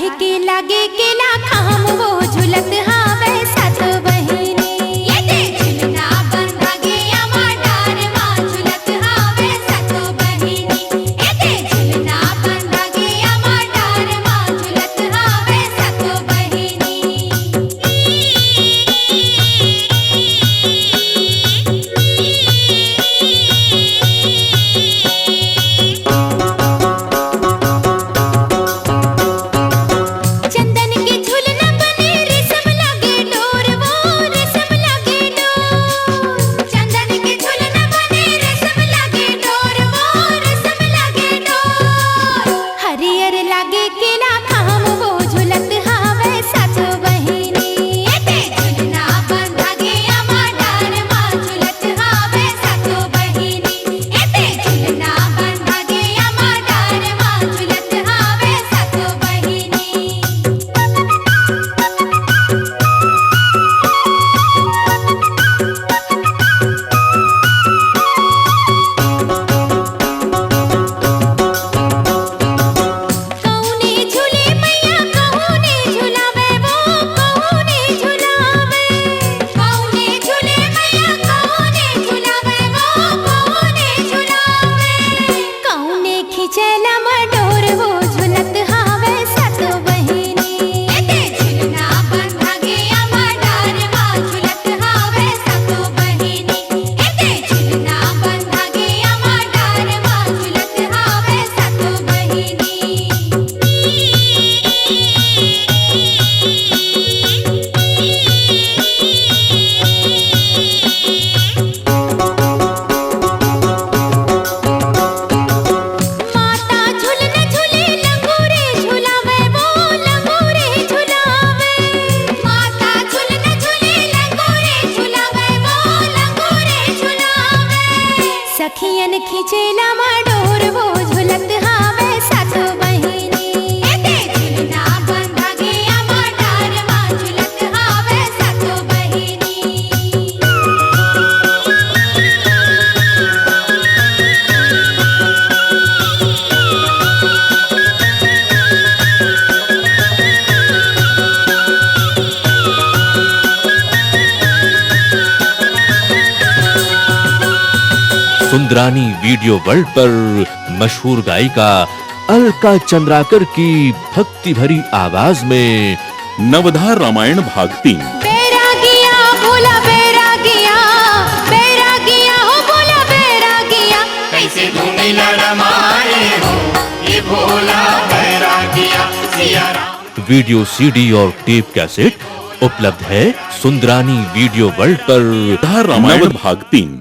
के लागे केला खाम वो झुलत हावे सात बहिनी। ये दे झुलना बंधा गे अमा डार मां झुलत हावे सात बहिनी। ये दे झुलना बंधा गे अमा डार मां झुलत हावे सात बहिनी। सखियन खिचेला माडोर वो झुलत हावे सात बहिनी। ये दे झुलना बंधा गे अमा डार मां झुलत हावे सात बहिनी। सुंदरानी वीडियो वर्ल्ड पर मशहूर गायिका अलका चंद्राकर की भक्ति भरी आवाज में नवधार रामायण भाग 3। बैरागिया भोला बैरागिया, बैरागिया हो भोला बैरागिया। कैसे धूनी लड़माए हो ये भोला बैरागिया सिया राम। वीडियो सीडी और टेप कैसेट उपलब्ध है सुंदरानी वीडियो वर्ल्ड पर। नवधार रामायण भाग 3।